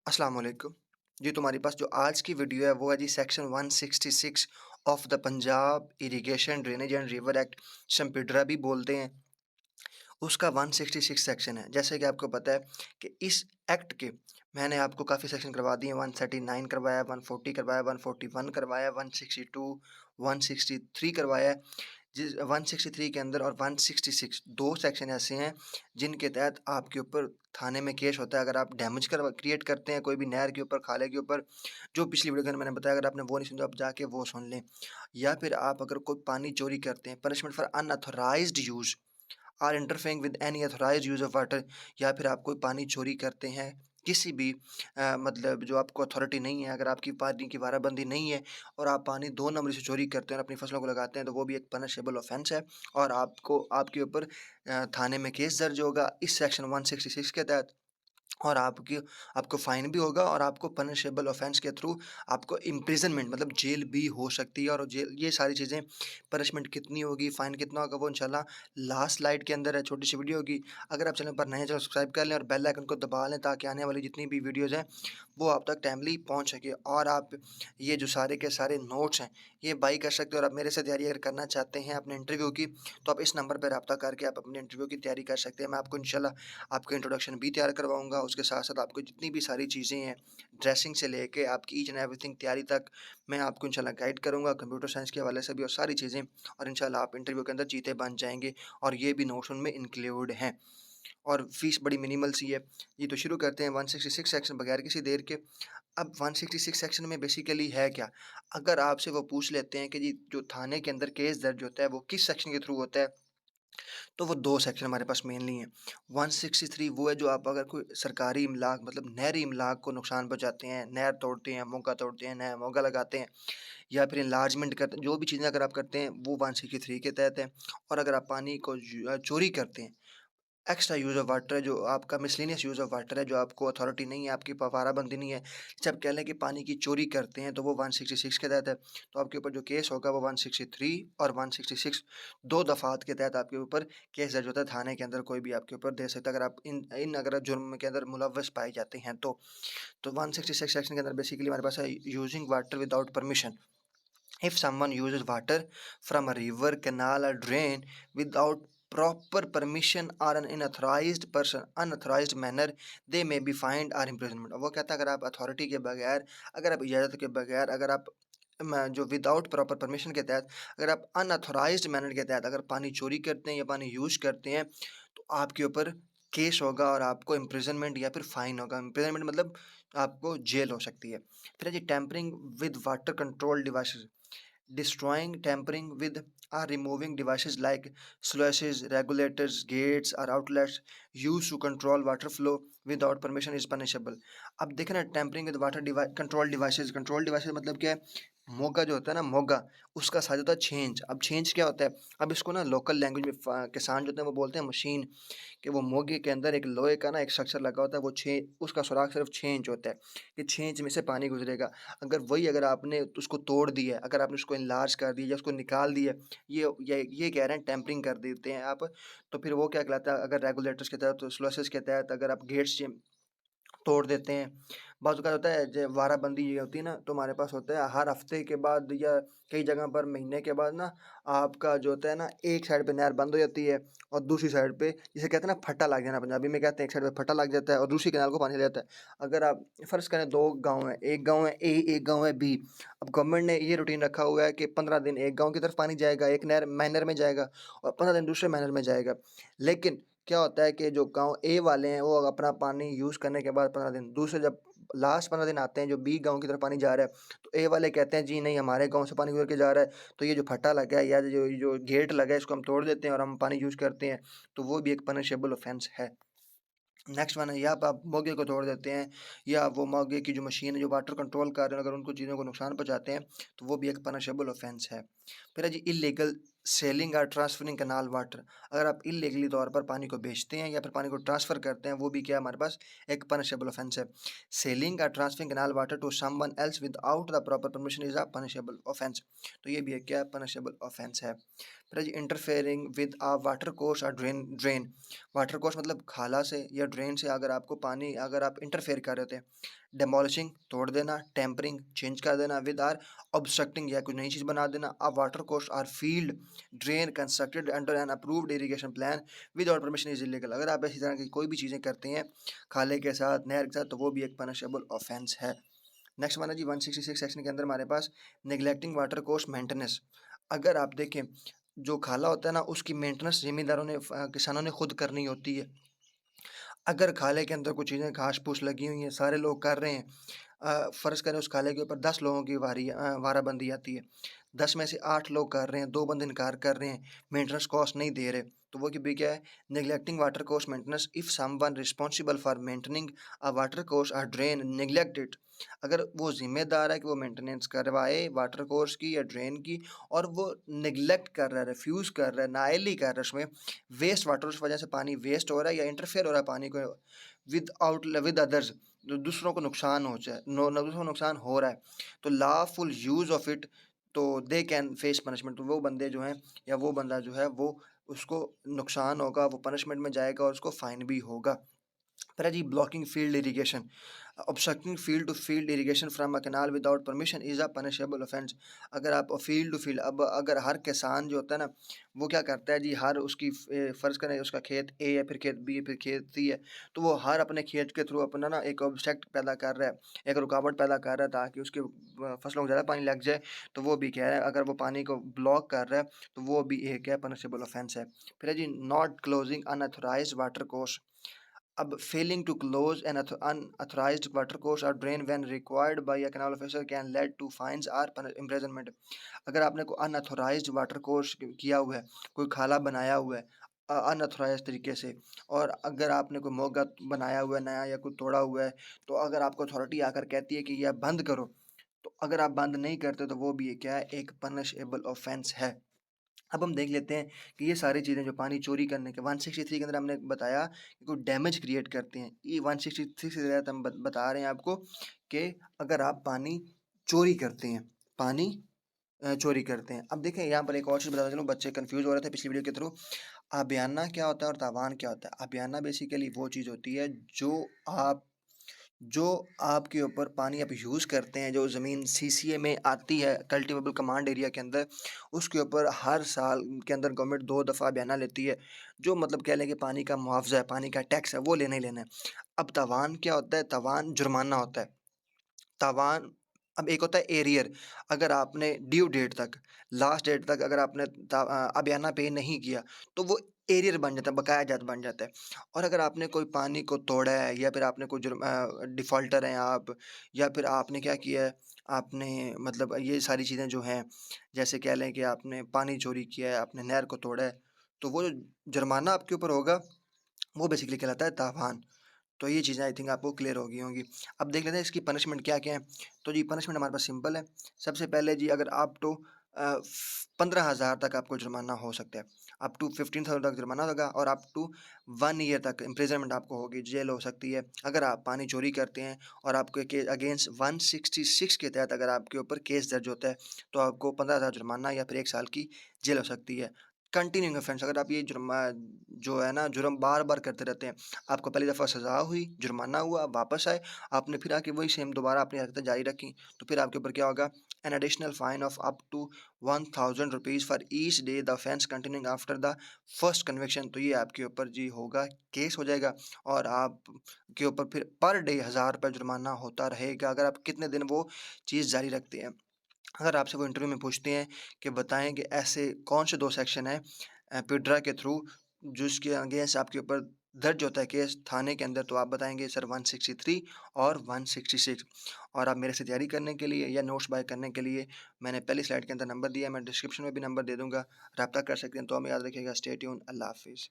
अस्सलाम वालेकुम। जी, तुम्हारे पास जो आज की वीडियो है वो है जी section 166 of the Punjab irrigation drainage and river act, संपीड्रा भी बोलते हैं। उसका 166 सेक्शन है। जैसे कि आपको पता है कि इस एक्ट के मैंने आपको काफ़ी सेक्शन करवा दिए, 139 करवाया, 140 करवाया, 141 करवाया, 162, 163 करवाया है। जिस 163 के अंदर और 166 2 सेक्शन ऐसे हैं जिनके तहत आपके ऊपर थाने में केस होता है अगर आप डैमेज क्रिएट करते हैं कोई भी नहर के ऊपर, खाले के ऊपर। जो पिछली वीडियो के अंदर मैंने बताया, अगर आपने वो नहीं सुना तो आप जाके वो सुन लें। या फिर आप अगर कोई पानी चोरी करते हैं, punishment for unauthorised use or interfering with any authorised use of water. या फिर आप कोई पानी चोरी करते हैं किसी भी मतलब जो आपको अथॉरिटी नहीं है, अगर आपकी पानी की वाराबंदी नहीं है और आप पानी 2 नंबरी से चोरी करते हैं और अपनी फसलों को लगाते हैं, तो वो भी एक पनिशेबल ऑफेंस है और आपको आपके ऊपर थाने में केस दर्ज होगा इस सेक्शन 166 के तहत। और आपको फ़ाइन भी होगा और आपको पनिशेबल ऑफेंस के थ्रू आपको इम्प्रिजनमेंट मतलब जेल भी हो सकती है। और जेल, ये सारी चीज़ें, पनिशमेंट कितनी होगी, फ़ाइन कितना होगा, वो इंशाल्लाह लास्ट स्लाइड के अंदर है, छोटी सी वीडियो होगी। अगर आप चैनल पर नए हैं चैनल सब्सक्राइब कर लें और बेल आइकन को दबा लें ताकि आने वाली जितनी भी वीडियोज़ हैं वो आप तक टाइमली पहुँच सके। और आप ये जो सारे के सारे नोट्स हैं ये बाई कर सकते हो। और आप मेरे से तैयारी अगर करना चाहते हैं अपने इंटरव्यू की, तो आप इस नंबर पर रब्ता करके आप अपने इंटरव्यू की तैयारी कर सकते हैं। मैं आपको इंशाल्लाह आपको इंट्रोडक्शन भी तैयार करवाऊँगा, उसके साथ-साथ आपको जितनी भी सारी चीज़ें हैं, ड्रेसिंग से लेके आपकी ईच एंड एवरीथिंग तैयारी तक, मैं आपको इंशाल्लाह गाइड करूँगा, कंप्यूटर साइंस के हवाले से भी और सारी चीज़ें। और इंशाल्लाह आप इंटरव्यू के अंदर जीते बन जाएँगे और ये भी नोट्स उनमें इंक्लूड हैं। और फ़ीस बड़ी मिनिमल सी है। जी, तो शुरू करते हैं 166 सेक्शन बगैर किसी देर के। अब 166 सेक्शन में बेसिकली है क्या? अगर आपसे वो पूछ लेते हैं कि जी जो थाने के अंदर केस दर्ज होता है वो किस सेक्शन के थ्रू होता है? तो वो 2 सेक्शन हमारे पास मेनली हैं। 163 वो है जो आप अगर कोई सरकारी इमलाक मतलब नहरी इमलाक को नुकसान पहुँचाते हैं, नहर तोड़ते हैं, मोगा तोड़ते हैं, नया मोगा लगाते हैं या फिर एनलार्जमेंट करते हैं, जो भी चीज़ें अगर आप करते हैं वो 163 के तहत है। और अगर आप पानी को चोरी करते हैं, एक्स्ट्रा यूज़ ऑफ वाटर है, जो आपका मिसलेनियस यूज़ ऑफ वाटर है, जो आपको अथॉरिटी नहीं है, आपकी पवाराबंदी नहीं है, जब कह लें कि पानी की चोरी करते हैं, तो वो 166 के तहत है। तो आपके ऊपर जो केस होगा वो 163 और 166 2 दफ़ात के तहत आपके ऊपर केस दर्ज होता है। थाने के अंदर कोई भी आपके ऊपर दे सकता है अगर आप इन इन अगर जुर्म के अंदर मुलव्वस पाए जाते हैं तो। तो 166 सेक्शन के अंदर बेसिकली हमारे पास है using water without permission. If someone uses water from a river, canal, or drain without proper permission or an unauthorized manner, they may be fined or imprisonment। वो कहता है अगर आप अथॉरिटी के बगैर, अगर आप इजाज़त के बगैर, अगर आप जो विदाउट प्रॉपर परमिशन के तहत, अगर आप अनऑथोराइज्ड मैनर के तहत अगर पानी चोरी करते हैं या पानी यूज़ करते हैं, तो आपके ऊपर केस होगा और आपको इम्प्रिजनमेंट या फिर फाइन होगा। इम्प्रिजनमेंट मतलब आपको जेल हो सकती है। फिर है जी tampering with water control devices, destroying, tampering with or removing devices like sluices, regulators, gates or outlets used to control water flow without permission is punishable। अब देखें ना, tampering with water control devices मतलब क्या है? मोगा जो होता है ना, मोगा, उसका साथ होता है छेंच। अब छेंच क्या होता है? अब इसको ना लोकल लैंग्वेज में किसान जो होते हैं वो बोलते हैं मशीन, कि वो मोगे के अंदर एक लोहे का ना एक स्ट्रक्चर लगा होता है, वो छें उसका सुराख सिर्फ छेंच होता है कि छेंच में से पानी गुजरेगा। अगर आपने उसको तोड़ दिया है, अगर आपने उसको इनलार्ज कर दिया या उसको निकाल दिया, ये कह रहे हैं टेम्परिंग कर देते हैं आप, तो फिर वो क्या कहलाता है? अगर रेगुलेटर्स के तहत, स्लॉसेस के तहत अगर आप गेट्स तोड़ देते हैं। बाज़ औक़ात होता है जब वाराबंदी ये होती है ना, तो हमारे पास होता है हर हफ़्ते के बाद या कई जगह पर महीने के बाद ना, आपका जो होता है ना, एक साइड पे नहर बंद हो जाती है और दूसरी साइड पे जिसे कहते हैं ना फट्टा लग जाना, पंजाबी में कहते हैं, एक साइड पे फट्टा लग जाता है और दूसरी कैनाल को पानी चला जाता है। अगर आप फ़र्ज़ करें 2 गाँव हैं, एक गाँव है ए, एक गाँव है बी। अब गवर्नमेंट ने ये रूटीन रखा हुआ है कि 15 दिन एक गाँव की तरफ पानी जाएगा, एक नहर माइनर में जाएगा और 15 दिन दूसरे माइनर में जाएगा। लेकिन क्या होता है कि जो गाँव ए वाले हैं वो अपना पानी यूज़ करने के बाद 15 दिन, दूसरे जब लास्ट 15 दिन आते हैं जो बी गाँव की तरफ पानी जा रहा है, तो ए वाले कहते हैं जी नहीं, हमारे गाँव से पानी गुज़र के जा रहा है, तो ये जो फट्टा लगा है या जो गेट लगा है इसको हम तोड़ देते हैं और हम पानी यूज़ करते हैं, तो वो भी एक पनिशेबल ऑफेंस है। नेक्स्ट वन है, या आप मोगे को तोड़ देते हैं या वो मोगे की जो मशीन है जो वाटर कंट्रोल कर रहे हैं, अगर उनको चीज़ों को नुकसान पहुँचाते हैं, तो वो भी एक पनिशेबल ऑफेंस है। फिर है जी इल्लीगल सेलिंग और ट्रांसफरिंग कैनाल वाटर। अगर आप इल्लीगली तौर पर पानी को बेचते हैं या फिर पानी को ट्रांसफ़र करते हैं, वो भी क्या है हमारे पास एक पनिशेबल ऑफेंस है। सेलिंग और transferring canal water to someone else without the proper permission is a punishable offence. तो ये भी एक क्या पनिशेबल ऑफेंस है। फिर है जी interfering with a water course और ड्रेन। वाटर कोर्स मतलब खाला से या ड्रेन से अगर आपको पानी, अगर आप इंटरफेयर कर रहे होते हैं, डेमोलिशिंग तोड़ देना, टेम्परिंग चेंज कर देना, विद आर ऑब्स्ट्रक्टिंग या कोई नई चीज़ बना देना। A water course or field drain constructed under an approved irrigation plan without permission is illegal. अगर आप इसी तरह की कोई भी चीज़ें करते हैं खाले के साथ, नहर के साथ, तो वो भी एक पनिशेबल ऑफेंस है। नेक्स्ट वन है जी 166 सेक्शन के अंदर हमारे पास नेग्लेक्टिंग वाटर कोर्स मेंटेनेंस। अगर आप देखें जो खाला होता है ना, उसकी मेंटेनेंस ज़मींदारों ने किसानों ने खुद करनी होती है। अगर खाले के अंदर कुछ चीज़ें घास-फूस लगी हुई हैं, सारे लोग कर रहे हैं, फ़र्ज़ करें उस खाले के ऊपर 10 लोगों की वाराबंदी आती है। 10 में से 8 लोग कर रहे हैं, 2 बंदे इनकार कर रहे हैं, मेंटेनेंस कॉस्ट नहीं दे रहे, तो वो कि भई क्या है, neglecting water course maintenance if someone responsible for maintaining a water course और ड्रेन नेग्लेक्ट इट। अगर वो ज़िम्मेदार है कि वो मेंटेनेंस करवाए वाटर कोर्स की या ड्रेन की, और वो नेग्लेक्ट कर रहा है, रिफ्यूज़ कर रहा है, नाअहली कर रहा है, उसमें वेस्ट वाटर, उस वजह से पानी वेस्ट हो रहा है या इंटरफेयर हो रहा है पानी को विद अदर्स, दूसरों को नुकसान हो जाए, दूसरों को नुकसान हो रहा है, तो लॉफुल यूज़ ऑफ इट, तो दे कैन फेस पनिशमेंट। तो वो बंदे जो हैं या वो बंदा जो है वो, उसको नुकसान होगा, वो पनिशमेंट में जाएगा और उसको फाइन भी होगा। फिर है जी blocking field irrigation. Obstructing field to field irrigation from a canal without permission is a punishable offence. अगर आप फील्ड टू फील्ड, अब अगर हर किसान जो होता है ना, वो क्या करता है जी, हर उसकी फ़र्ज़ करें उसका खेत ए है, फिर खेत बी है, फिर खेत सी है, तो वो हर अपने खेत के थ्रू अपना ना एक ऑब्स्ट्रक्ट पैदा कर रहा है, एक रुकावट पैदा कर रहा है ताकि उसकी फसलों को ज़्यादा पानी लग जाए। तो वो भी क्या है, अगर वो पानी को ब्लॉक कर रहा है, तो वो भी एक है पनिशेबल ऑफेंस है। फिर है जी not closing unauthorised water course. अब failing to close an unauthorized watercourse or drain when required by a canal officer can lead to fines or imprisonment। अगर आपने कोई अनऑथोराइज्ड वाटर कोर्स किया हुआ है, कोई खाला बनाया हुआ है अनऑथोराइज्ड तरीके से, और अगर आपने कोई मोगा बनाया हुआ है नया या कोई तोड़ा हुआ है, तो अगर आपको अथॉरिटी आकर कहती है कि यह बंद करो, तो अगर आप बंद नहीं करते तो वो भी क्या है, एक पनिशेबल ऑफेंस है। अब हम देख लेते हैं कि ये सारी चीज़ें जो पानी चोरी करने के 163 के अंदर हमने बताया कि कोई डैमेज क्रिएट करते हैं। ये 163 के तहत हम बता रहे हैं आपको कि अगर आप पानी चोरी करते हैं, पानी चोरी करते हैं। अब देखें यहाँ पर एक और चीज़ बताता चलूँ, बच्चे कन्फ्यूज़ हो रहे थे पिछली वीडियो के थ्रू। आबियाना क्या होता है और तावान क्या होता है? आबियाना बेसिकली वो चीज़ होती है आप जो आपके ऊपर पानी आप यूज़ करते हैं, जो ज़मीन सीसीए में आती है कल्टीवेबल कमांड एरिया के अंदर, उसके ऊपर हर साल के अंदर गवर्नमेंट 2 दफ़ा बयाना लेती है, जो मतलब कह लें कि पानी का मुआवज़ा है, पानी का टैक्स है, वो लेना ही लेना है। अब तावान क्या होता है? तावान जुर्माना होता है। तावान, अब एक होता है एरियर, अगर आपने ड्यू डेट तक, लास्ट डेट तक अगर आपने अबियाना पे नहीं किया, तो वो एरियर बन जाता है, बकाया जात बन जाता है। और अगर आपने कोई पानी को तोड़ा है या फिर आपने कोई डिफ़ॉल्टर हैं आप, या फिर आपने क्या किया है, आपने मतलब ये सारी चीज़ें जो हैं, जैसे कह लें कि आपने पानी चोरी किया है, आपने नहर को तोड़ा है, तो वो जो जुर्माना आपके ऊपर होगा, वो बेसिकली कहलाता है तावान। तो ये चीज़ें आई थिंक आपको क्लियर हो गई होंगी। अब देख लेते हैं इसकी पनिशमेंट क्या-क्या है। तो जी पनिशमेंट हमारे पास सिंपल है। सबसे पहले जी अगर अप टू 15,000 तक आपको जुर्माना हो सकता है। अप टू 15,000 तक जुर्माना होगा और अप टू 1 ईयर तक इम्प्रिज़नमेंट आपको होगी, जेल हो सकती है। अगर आप पानी चोरी करते हैं और आपके के अगेंस्ट 166 के तहत अगर आपके ऊपर केस दर्ज होता है, तो आपको 15,000 जुर्माना या फिर 1 साल की जेल हो सकती है। कंटिन्यूइंग ऑफेंस, अगर आप ये जो है ना जुर्म बार-बार करते रहते हैं, आपको पहली दफ़ा सज़ा हुई, जुर्माना हुआ, आप वापस आए, आपने फिर आके वही सेम दोबारा अपनी हरकतें जारी रखी, तो फिर आपके ऊपर क्या होगा, an additional fine of up to 1000 rupees for each day the offence continuing after the first conviction. तो ये आपके ऊपर जी होगा, केस हो जाएगा और आप के ऊपर फिर पर डे 1000 रुपये जुर्माना होता रहेगा, अगर आप कितने दिन वो चीज़ जारी रखते हैं। अगर आपसे वो इंटरव्यू में पूछते हैं कि बताएँ कि ऐसे कौन से 2 सेक्शन हैं पिड्रा के थ्रू जिसके अगेंस्ट आपके ऊपर दर्ज होता है केस थाने के अंदर, तो आप बताएँगे सर 163 और 166। और आप मेरे से तैयारी करने के लिए या नोट्स बाय करने के लिए मैंने पहली स्लाइड के अंदर नंबर दिया है, मैं डिस्क्रिप्शन में भी नंबर दे दूँगा, राब्ता कर सकते हैं। तो हमें याद रखिएगा, स्टे ट्यून्ड, अल्लाह हाफ़िज़।